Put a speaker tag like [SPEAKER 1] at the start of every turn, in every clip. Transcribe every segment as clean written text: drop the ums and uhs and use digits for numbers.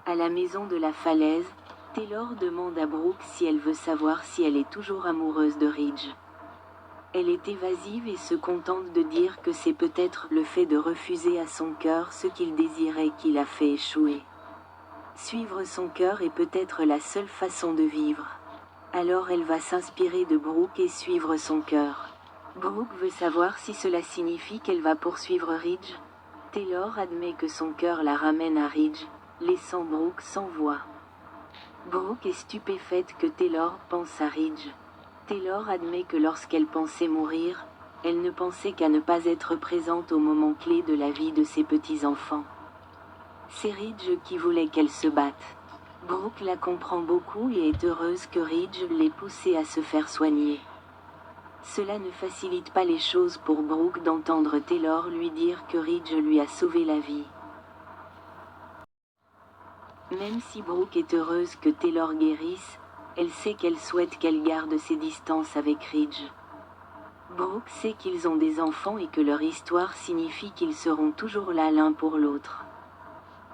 [SPEAKER 1] À la maison de la falaise, Taylor demande à Brooke si elle veut savoir si elle est toujours amoureuse de Ridge. Elle est évasive et se contente de dire que c'est peut-être le fait de refuser à son cœur ce qu'il désirait qui l'a fait échouer. Suivre son cœur est peut-être la seule façon de vivre. Alors elle va s'inspirer de Brooke et suivre son cœur. Brooke veut savoir si cela signifie qu'elle va poursuivre Ridge. Taylor admet que son cœur la ramène à Ridge, laissant Brooke sans voix. Brooke est stupéfaite que Taylor pense à Ridge. Taylor admet que lorsqu'elle pensait mourir, elle ne pensait qu'à ne pas être présente au moment clé de la vie de ses petits-enfants. C'est Ridge qui voulait qu'elle se batte. Brooke la comprend beaucoup et est heureuse que Ridge l'ait poussée à se faire soigner. Cela ne facilite pas les choses pour Brooke d'entendre Taylor lui dire que Ridge lui a sauvé la vie. Même si Brooke est heureuse que Taylor guérisse, elle sait qu'elle souhaite qu'elle garde ses distances avec Ridge. Brooke sait qu'ils ont des enfants et que leur histoire signifie qu'ils seront toujours là l'un pour l'autre.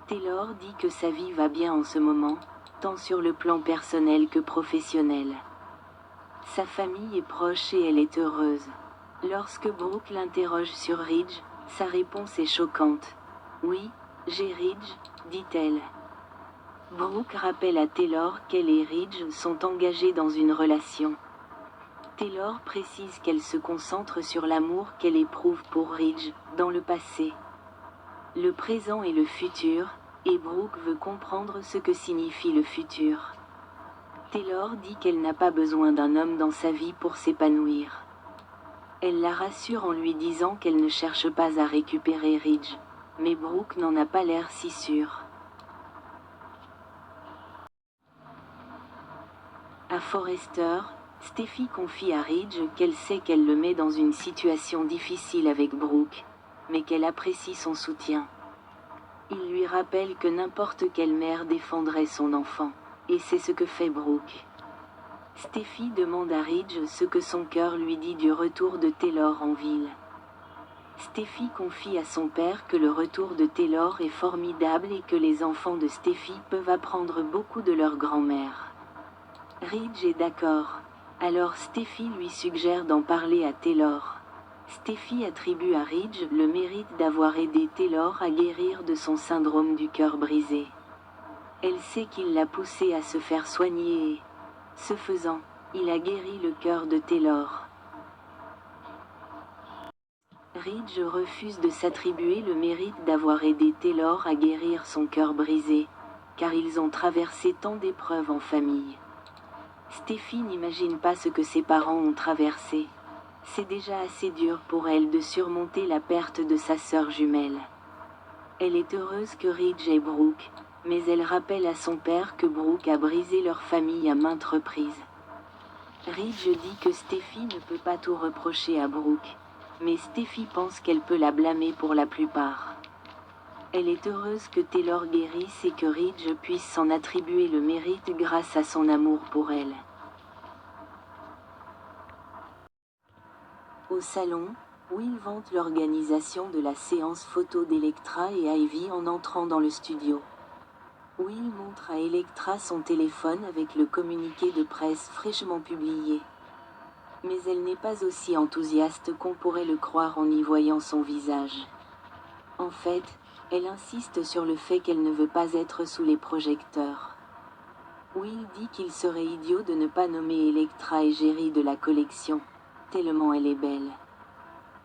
[SPEAKER 1] Taylor dit que sa vie va bien en ce moment, tant sur le plan personnel que professionnel. Sa famille est proche et elle est heureuse. Lorsque Brooke l'interroge sur Ridge, sa réponse est choquante. « Oui, j'ai Ridge », dit-elle. Brooke rappelle à Taylor qu'elle et Ridge sont engagés dans une relation. Taylor précise qu'elle se concentre sur l'amour qu'elle éprouve pour Ridge, dans le passé, le présent et le futur, et Brooke veut comprendre ce que signifie le futur. Taylor dit qu'elle n'a pas besoin d'un homme dans sa vie pour s'épanouir. Elle la rassure en lui disant qu'elle ne cherche pas à récupérer Ridge, mais Brooke n'en a pas l'air si sûre. À Forrester, Steffi confie à Ridge qu'elle sait qu'elle le met dans une situation difficile avec Brooke, mais qu'elle apprécie son soutien. Il lui rappelle que n'importe quelle mère défendrait son enfant, et c'est ce que fait Brooke. Steffi demande à Ridge ce que son cœur lui dit du retour de Taylor en ville. Steffi confie à son père que le retour de Taylor est formidable et que les enfants de Steffi peuvent apprendre beaucoup de leur grand-mère. Ridge est d'accord. Alors Steffi lui suggère d'en parler à Taylor. Steffi attribue à Ridge le mérite d'avoir aidé Taylor à guérir de son syndrome du cœur brisé. Elle sait qu'il l'a poussé à se faire soigner et, ce faisant, il a guéri le cœur de Taylor. Ridge refuse de s'attribuer le mérite d'avoir aidé Taylor à guérir son cœur brisé, car ils ont traversé tant d'épreuves en famille. Steffi n'imagine pas ce que ses parents ont traversé. C'est déjà assez dur pour elle de surmonter la perte de sa sœur jumelle. Elle est heureuse que Ridge ait Brooke, mais elle rappelle à son père que Brooke a brisé leur famille à maintes reprises. Ridge dit que Steffi ne peut pas tout reprocher à Brooke, mais Steffi pense qu'elle peut la blâmer pour la plupart. Elle est heureuse que Taylor guérisse et que Ridge puisse s'en attribuer le mérite grâce à son amour pour elle. Au salon, Will vante l'organisation de la séance photo d'Electra et Ivy en entrant dans le studio. Will montre à Electra son téléphone avec le communiqué de presse fraîchement publié. Mais elle n'est pas aussi enthousiaste qu'on pourrait le croire en y voyant son visage. En fait, elle insiste sur le fait qu'elle ne veut pas être sous les projecteurs. Will dit qu'il serait idiot de ne pas nommer Electra égérie de la collection, tellement elle est belle.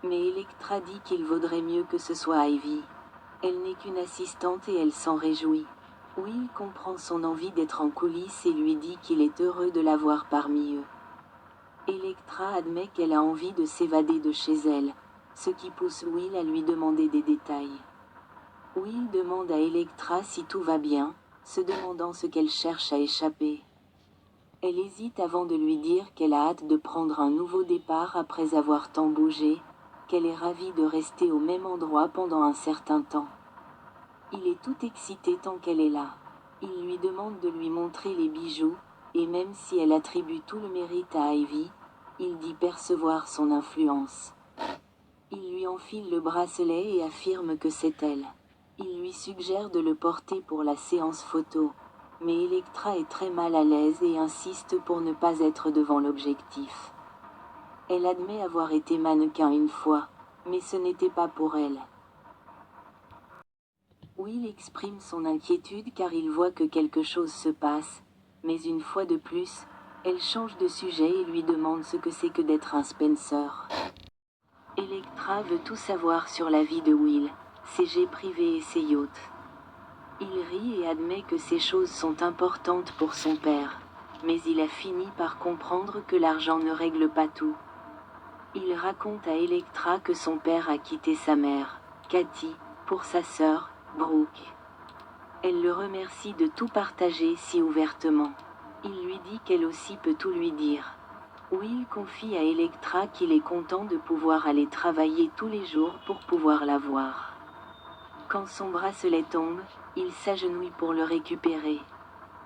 [SPEAKER 1] Mais Electra dit qu'il vaudrait mieux que ce soit Ivy. Elle n'est qu'une assistante et elle s'en réjouit. Will comprend son envie d'être en coulisses et lui dit qu'il est heureux de la voir parmi eux. Electra admet qu'elle a envie de s'évader de chez elle, ce qui pousse Will à lui demander des détails. Will demande à Electra si tout va bien, se demandant ce qu'elle cherche à échapper. Elle hésite avant de lui dire qu'elle a hâte de prendre un nouveau départ après avoir tant bougé, qu'elle est ravie de rester au même endroit pendant un certain temps. Il est tout excité tant qu'elle est là. Il lui demande de lui montrer les bijoux, et même si elle attribue tout le mérite à Ivy, il dit percevoir son influence. Il lui enfile le bracelet et affirme que c'est elle. Il lui suggère de le porter pour la séance photo, mais Electra est très mal à l'aise et insiste pour ne pas être devant l'objectif. Elle admet avoir été mannequin une fois, mais ce n'était pas pour elle. Will exprime son inquiétude car il voit que quelque chose se passe, mais une fois de plus, elle change de sujet et lui demande ce que c'est que d'être un Spencer. Electra veut tout savoir sur la vie de Will, ses jets privés et ses yachts. Il rit et admet que ces choses sont importantes pour son père, mais il a fini par comprendre que l'argent ne règle pas tout. Il raconte à Electra que son père a quitté sa mère, Cathy, pour sa sœur, Brooke. Elle le remercie de tout partager si ouvertement. Il lui dit qu'elle aussi peut tout lui dire. Will confie à Electra qu'il est content de pouvoir aller travailler tous les jours pour pouvoir la voir. Quand son bracelet tombe, il s'agenouille pour le récupérer.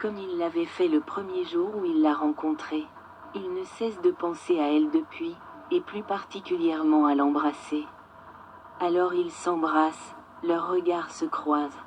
[SPEAKER 1] Comme il l'avait fait le premier jour où il l'a rencontrée. Il ne cesse de penser à elle depuis, et plus particulièrement à l'embrasser. Alors ils s'embrassent, leurs regards se croisent.